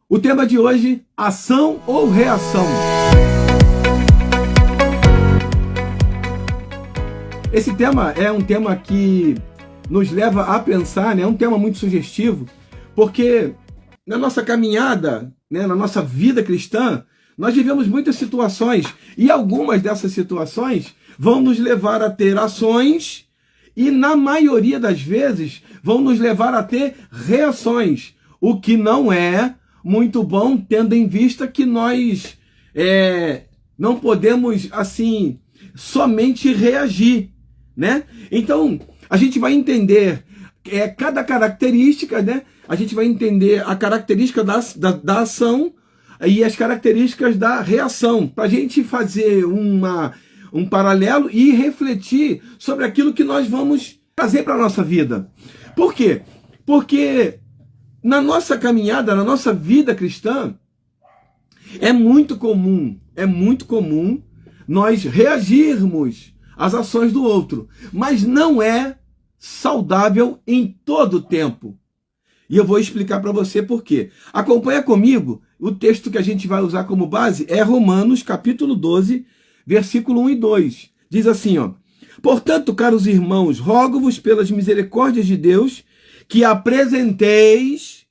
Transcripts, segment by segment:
O tema de hoje, ação ou reação? Esse tema é um tema que nos leva a pensar, né? É um tema muito sugestivo, porque na nossa caminhada, né, na nossa vida cristã, nós vivemos muitas situações, e algumas dessas situações vão nos levar a ter ações e, na maioria das vezes, vão nos levar a ter reações, o que não é muito bom, tendo em vista que nós não podemos, assim, somente reagir, né? Então, a gente vai entender cada característica, né? A gente vai entender a característica da ação e as características da reação, para a gente fazer um paralelo e refletir sobre aquilo que nós vamos trazer para a nossa vida. Por quê? Porque na nossa caminhada, na nossa vida cristã, é muito comum nós reagirmos às ações do outro, mas não é saudável em todo o tempo. E eu vou explicar para você por quê. Acompanha comigo, o texto que a gente vai usar como base é Romanos, capítulo 12, versículo 1 e 2. Diz assim, ó: portanto, caros irmãos, rogo-vos pelas misericórdias de Deus, que apresenteis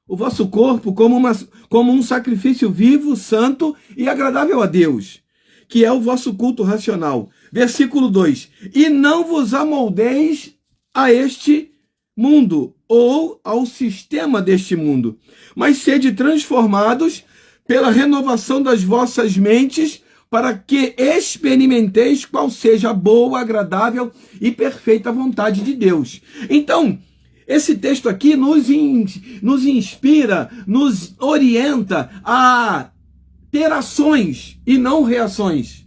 o vosso corpo como um sacrifício vivo, santo e agradável a Deus, que é o vosso culto racional. Versículo 2. E não vos amoldeis a este mundo, ou ao sistema deste mundo, mas sede transformados pela renovação das vossas mentes, para que experimenteis qual seja a boa, agradável e perfeita vontade de Deus. Então, esse texto aqui nos inspira, nos orienta a ter ações e não reações,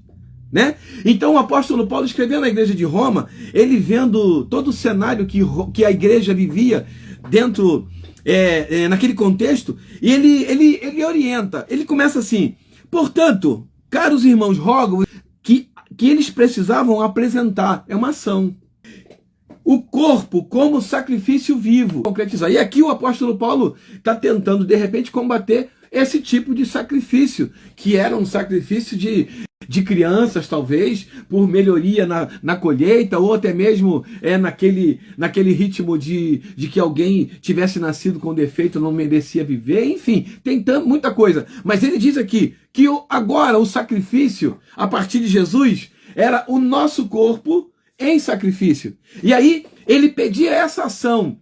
né? Então o apóstolo Paulo, escrevendo na igreja de Roma, ele vendo todo o cenário que a igreja vivia dentro, naquele contexto, e ele orienta, ele começa assim: portanto, caros irmãos, rogo que eles precisavam apresentar, é uma ação, o corpo como sacrifício vivo, concretizar. E aqui o apóstolo Paulo está tentando, de repente, combater esse tipo de sacrifício, que era um sacrifício de crianças, talvez, por melhoria na colheita, ou até mesmo naquele ritmo de que alguém tivesse nascido com defeito, não merecia viver, enfim, tem muita coisa. Mas ele diz aqui que agora o sacrifício, a partir de Jesus, era o nosso corpo em sacrifício. E aí ele pedia essa ação.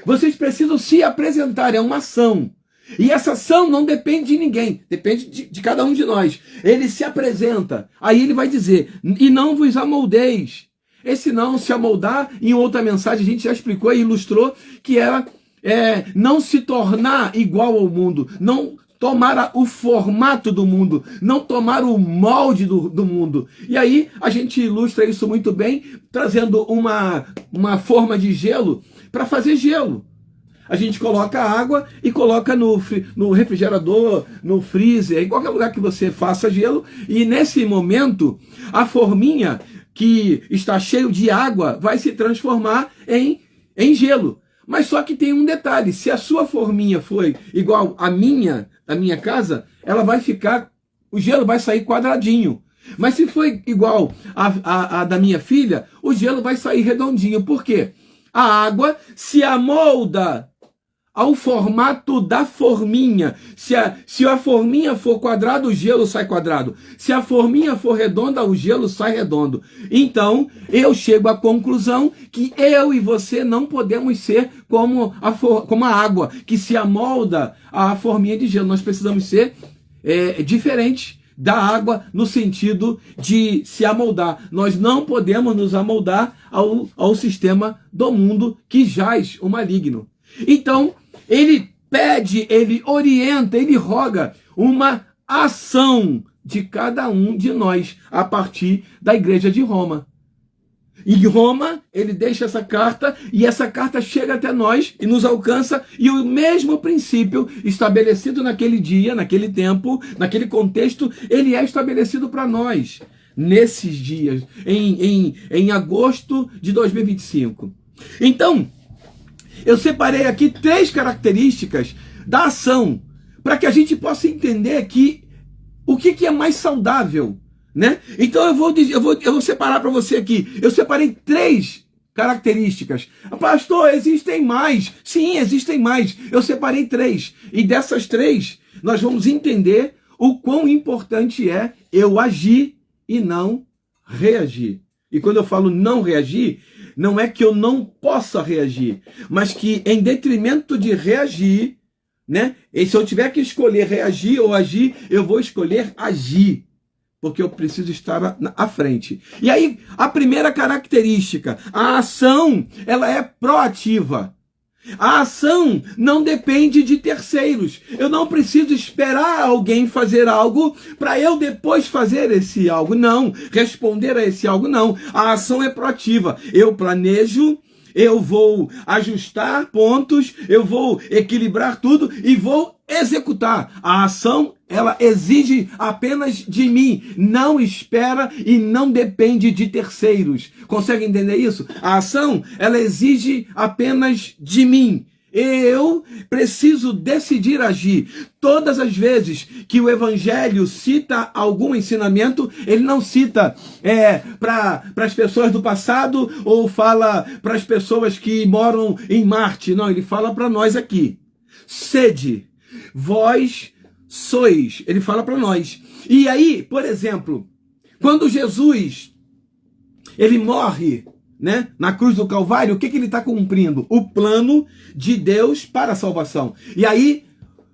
Vocês precisam se apresentar, é uma ação. E essa ação não depende de ninguém, depende de cada um de nós. Ele se apresenta, aí ele vai dizer: e não vos amoldeis. Esse não se amoldar, em outra mensagem a gente já explicou e ilustrou, que era não se tornar igual ao mundo, não tomar o formato do mundo, não tomar o molde do mundo. E aí a gente ilustra isso muito bem, trazendo uma forma de gelo para fazer gelo. A gente coloca água e coloca no refrigerador, no freezer, em qualquer lugar que você faça gelo, e nesse momento a forminha que está cheio de água vai se transformar em gelo. Mas só que tem um detalhe: se a sua forminha foi igual à minha, da minha casa, ela vai ficar, o gelo vai sair quadradinho. Mas se foi igual a da minha filha, o gelo vai sair redondinho. Por quê? A água se amolda ao formato da forminha. Se a forminha for quadrada, o gelo sai quadrado. Se a forminha for redonda, o gelo sai redondo. Então, eu chego à conclusão que eu e você não podemos ser como a água, que se amolda à forminha de gelo. Nós precisamos ser diferentes da água no sentido de se amoldar. Nós não podemos nos amoldar ao sistema do mundo que jaz o maligno. Então, ele pede, ele orienta, ele roga uma ação de cada um de nós a partir da igreja de Roma. Em Roma, ele deixa essa carta, e essa carta chega até nós e nos alcança, e o mesmo princípio estabelecido naquele dia, naquele tempo, naquele contexto, ele é estabelecido para nós, nesses dias, em agosto de 2025. Então, eu separei aqui 3 características da ação, para que a gente possa entender que o que é mais saudável, né? Então eu vou separar para você aqui. Eu separei 3 características. Pastor, existem mais. Sim, existem mais. Eu separei 3. E dessas 3, nós vamos entender o quão importante é eu agir e não reagir. E quando eu falo não reagir, não é que eu não possa reagir, mas que em detrimento de reagir, né? E se eu tiver que escolher reagir ou agir, eu vou escolher agir, porque eu preciso estar à frente. E aí, a primeira característica, a ação, ela é proativa. A ação não depende de terceiros. Eu não preciso esperar alguém fazer algo para eu depois fazer esse algo. Não. Responder a esse algo, não. A ação é proativa. Eu planejo, eu vou ajustar pontos, eu vou equilibrar tudo e vou executar. A ação, ela exige apenas de mim, não espera e não depende de terceiros. Consegue entender isso? A ação, ela exige apenas de mim. Eu preciso decidir agir. Todas as vezes que o Evangelho cita algum ensinamento, ele não cita para as pessoas do passado ou fala para as pessoas que moram em Marte. Não, ele fala para nós aqui. Sede, vós sois. Ele fala para nós. E aí, por exemplo, quando Jesus ele morre, né, na cruz do Calvário, o que ele está cumprindo? O plano de Deus para a salvação. E aí,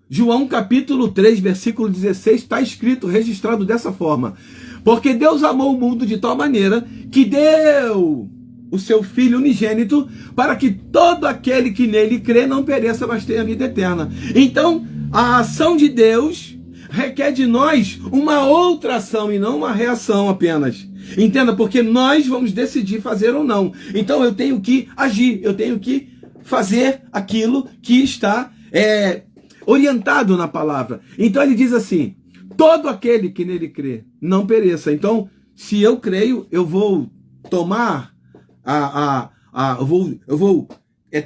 João capítulo 3, versículo 16, está escrito, registrado dessa forma. Porque Deus amou o mundo de tal maneira que deu o seu Filho unigênito para que todo aquele que nele crê não pereça, mas tenha vida eterna. Então, a ação de Deus requer de nós uma outra ação e não uma reação apenas. Entenda, porque nós vamos decidir fazer ou não. Então eu tenho que agir, eu tenho que fazer aquilo que está orientado na palavra. Então ele diz assim, todo aquele que nele crê não pereça. Então, se eu creio, eu vou tomar eu vou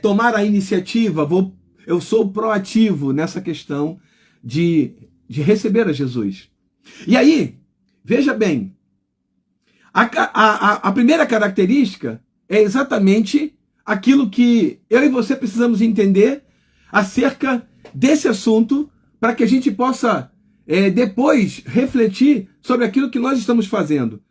tomar a iniciativa, eu sou proativo nessa questão de receber a Jesus. E aí, veja bem, a primeira característica é exatamente aquilo que eu e você precisamos entender acerca desse assunto para que a gente possa depois refletir sobre aquilo que nós estamos fazendo.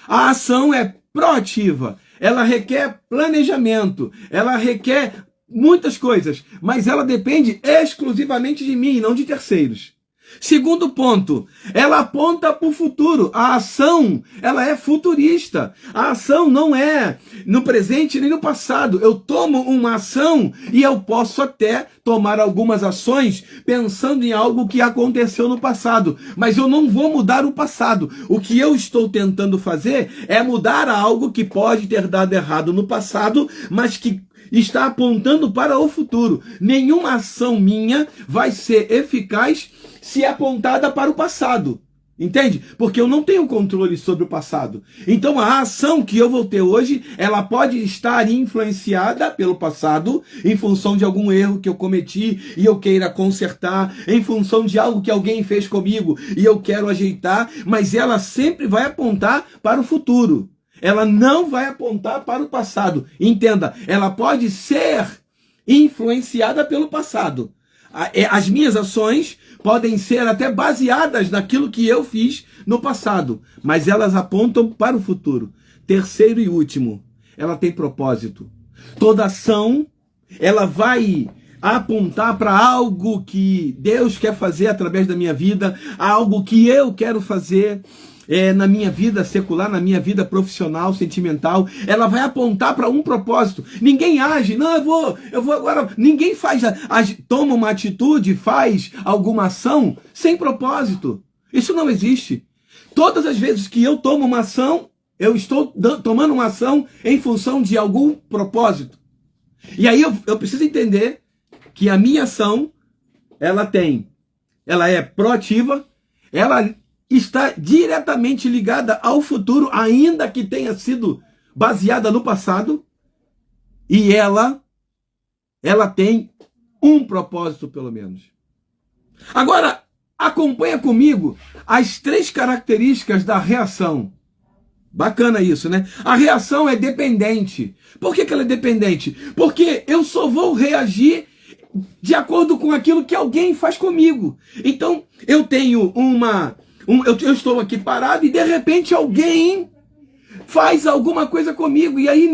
A ação é proativa, ela requer planejamento, ela requer muitas coisas, mas ela depende exclusivamente de mim, não de terceiros. Segundo ponto, ela aponta para o futuro. A ação, ela é futurista. A ação não é no presente nem no passado. Eu tomo uma ação e eu posso até tomar algumas ações pensando em algo que aconteceu no passado. Mas eu não vou mudar o passado. O que eu estou tentando fazer é mudar algo que pode ter dado errado no passado, mas que está apontando para o futuro. Nenhuma ação minha vai ser eficaz se apontada para o passado. Entende? Porque eu não tenho controle sobre o passado. Então a ação que eu vou ter hoje, ela pode estar influenciada pelo passado, em função de algum erro que eu cometi e eu queira consertar, em função de algo que alguém fez comigo e eu quero ajeitar, mas ela sempre vai apontar para o futuro. Ela não vai apontar para o passado. Entenda, ela pode ser influenciada pelo passado. As minhas ações podem ser até baseadas naquilo que eu fiz no passado, mas elas apontam para o futuro. Terceiro e último, ela tem propósito. Toda ação, ela vai apontar para algo que Deus quer fazer através da minha vida, algo que eu quero fazer na minha vida secular, na minha vida profissional, sentimental. Ela vai apontar para um propósito. Ninguém age, não, eu vou agora. Ninguém toma uma atitude, faz alguma ação sem propósito. Isso não existe. Todas as vezes que eu tomo uma ação, eu estou tomando uma ação em função de algum propósito. E aí eu preciso entender que a minha ação, ela é proativa, ela está diretamente ligada ao futuro, ainda que tenha sido baseada no passado, e ela tem um propósito, pelo menos. Agora, acompanha comigo as 3 características da reação. Bacana isso, né? A reação é dependente. Por que ela é dependente? Porque eu só vou reagir de acordo com aquilo que alguém faz comigo. Então, eu tenho eu estou aqui parado e de repente alguém faz alguma coisa comigo. E aí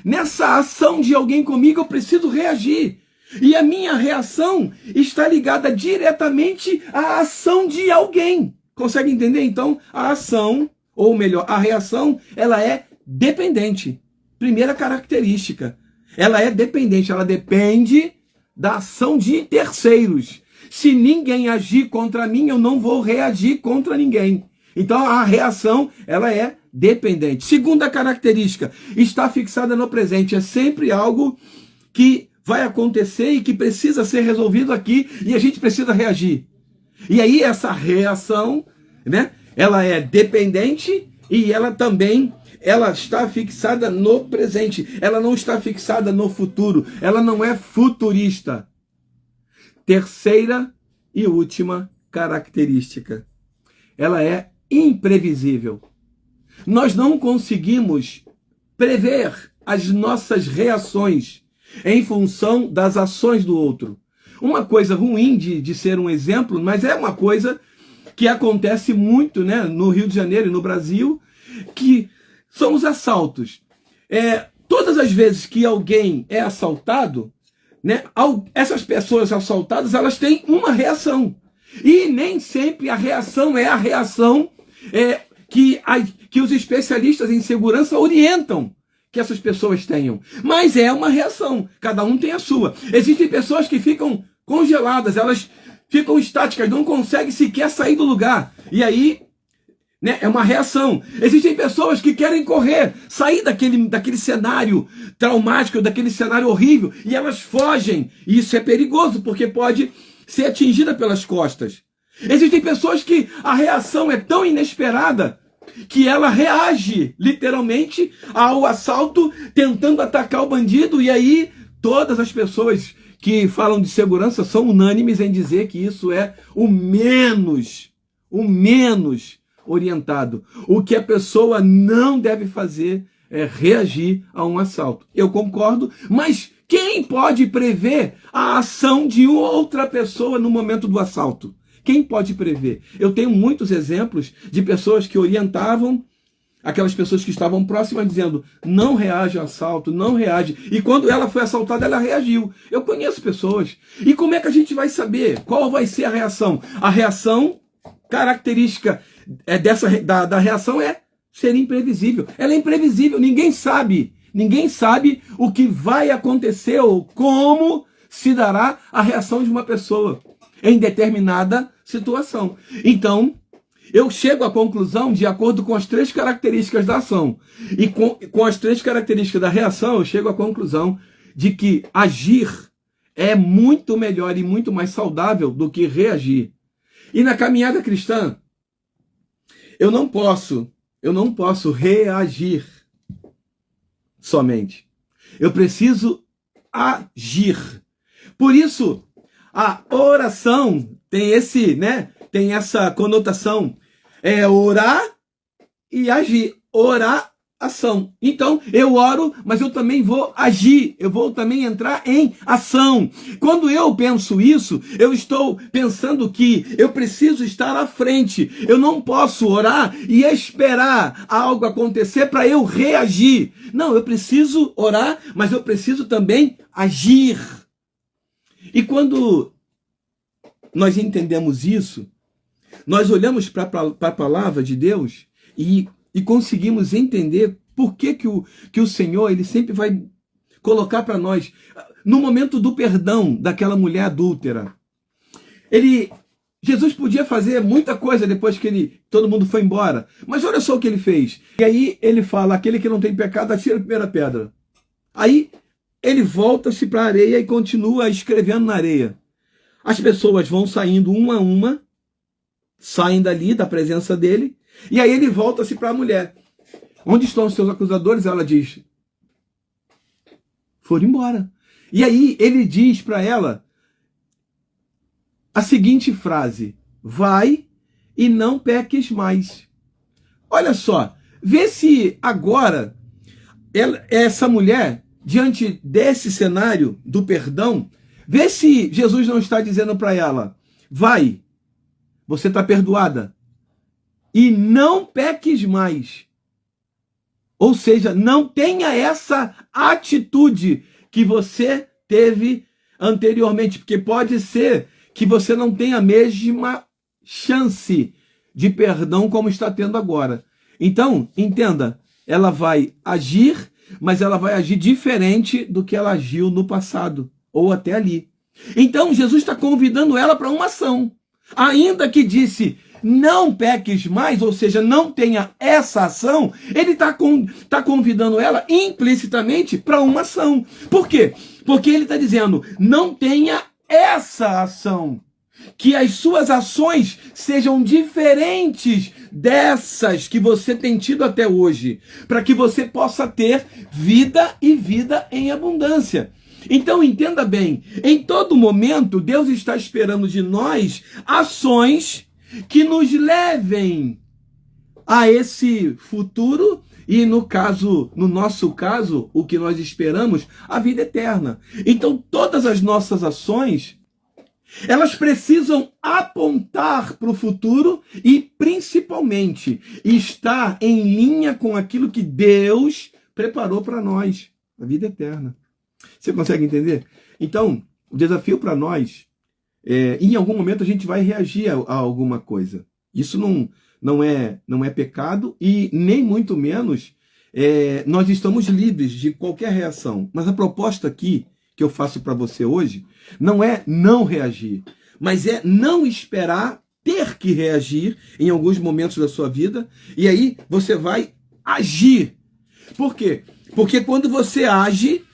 nessa ação de alguém comigo eu preciso reagir. E a minha reação está ligada diretamente à ação de alguém. Consegue entender? Então, a ação, ou melhor, a reação, ela é dependente. Primeira característica. Ela é dependente, ela depende da ação de terceiros. Se ninguém agir contra mim, eu não vou reagir contra ninguém. Então a reação, ela é dependente. Segunda característica, está fixada no presente. É sempre algo que vai acontecer e que precisa ser resolvido aqui e a gente precisa reagir. E aí essa reação, né, ela é dependente e ela também está fixada no presente. Ela não está fixada no futuro. Ela não é futurista. Terceira e última característica. Ela é imprevisível. Nós não conseguimos prever as nossas reações em função das ações do outro. Uma coisa ruim de ser um exemplo, mas é uma coisa que acontece muito, né, no Rio de Janeiro e no Brasil, que são os assaltos. Todas as vezes que alguém é assaltado, né, essas pessoas assaltadas, elas têm uma reação. E nem sempre a reação é a reação que os especialistas em segurança orientam que essas pessoas tenham. Mas é uma reação. Cada um tem a sua. Existem pessoas que ficam congeladas, elas ficam estáticas, não conseguem sequer sair do lugar. E aí, né, é uma reação. Existem pessoas que querem correr, sair daquele cenário traumático, daquele cenário horrível, e elas fogem. E isso é perigoso, porque pode ser atingida pelas costas. Existem pessoas que a reação é tão inesperada que ela reage, literalmente, ao assalto, tentando atacar o bandido, e aí todas as pessoas que falam de segurança são unânimes em dizer que isso é o menos orientado. O que a pessoa não deve fazer é reagir a um assalto. Eu concordo, mas quem pode prever a ação de outra pessoa no momento do assalto? Quem pode prever? Eu tenho muitos exemplos de pessoas que orientavam aquelas pessoas que estavam próximas, dizendo, não reage ao assalto, não reage. E quando ela foi assaltada, ela reagiu. Eu conheço pessoas. E como é que a gente vai saber qual vai ser a reação? A reação, característica da reação é ser imprevisível. Ela é imprevisível, ninguém sabe. Ninguém sabe o que vai acontecer ou como se dará a reação de uma pessoa em determinada situação. Então, eu chego à conclusão de acordo com as 3 características da ação. E com as 3 características da reação, eu chego à conclusão de que agir é muito melhor e muito mais saudável do que reagir. E na caminhada cristã, eu não posso reagir somente. Eu preciso agir. Por isso, a oração tem tem essa conotação. É orar e agir. Orar, ação. Então, eu oro, mas eu também vou agir. Eu vou também entrar em ação. Quando eu penso isso, eu estou pensando que eu preciso estar à frente. Eu não posso orar e esperar algo acontecer para eu reagir. Não, eu preciso orar, mas eu preciso também agir. E quando nós entendemos isso, nós olhamos para a palavra de Deus e conseguimos entender por que o Senhor ele sempre vai colocar para nós, no momento do perdão daquela mulher adúltera. Jesus podia fazer muita coisa depois que todo mundo foi embora, mas olha só o que ele fez. E aí ele fala, aquele que não tem pecado, atira a primeira pedra. Aí ele volta-se para a areia e continua escrevendo na areia. As pessoas vão saindo uma a uma, saem dali, da presença dele, e aí ele volta-se para a mulher. Onde estão os seus acusadores? Ela diz, foram embora. E aí ele diz para ela, a seguinte frase: vai e não peques mais. Olha só, vê se agora essa mulher, diante desse cenário do perdão, vê se Jesus não está dizendo para ela: vai, você está perdoada, e não peques mais. Ou seja, não tenha essa atitude que você teve anteriormente, porque pode ser que você não tenha a mesma chance de perdão como está tendo agora. Então, entenda, ela vai agir, mas ela vai agir diferente do que ela agiu no passado, ou até ali. Então, Jesus está convidando ela para uma ação. Ainda que disse: não peques mais, ou seja, não tenha essa ação, ele está convidando ela implicitamente para uma ação. Por quê? Porque ele está dizendo: não tenha essa ação. Que as suas ações sejam diferentes dessas que você tem tido até hoje, para que você possa ter vida e vida em abundância. Então entenda bem, em todo momento Deus está esperando de nós ações que nos levem a esse futuro e, no nosso caso, o que nós esperamos, a vida eterna. Então todas as nossas ações, elas precisam apontar para o futuro e, principalmente, estar em linha com aquilo que Deus preparou para nós, a vida eterna. Você consegue entender? Então, o desafio para nós, em algum momento a gente vai reagir a alguma coisa. Isso não é pecado e nem muito menos nós estamos livres de qualquer reação. Mas a proposta aqui que eu faço para você hoje não é não reagir, mas é não esperar ter que reagir em alguns momentos da sua vida, e aí você vai agir. Por quê? Porque quando você age,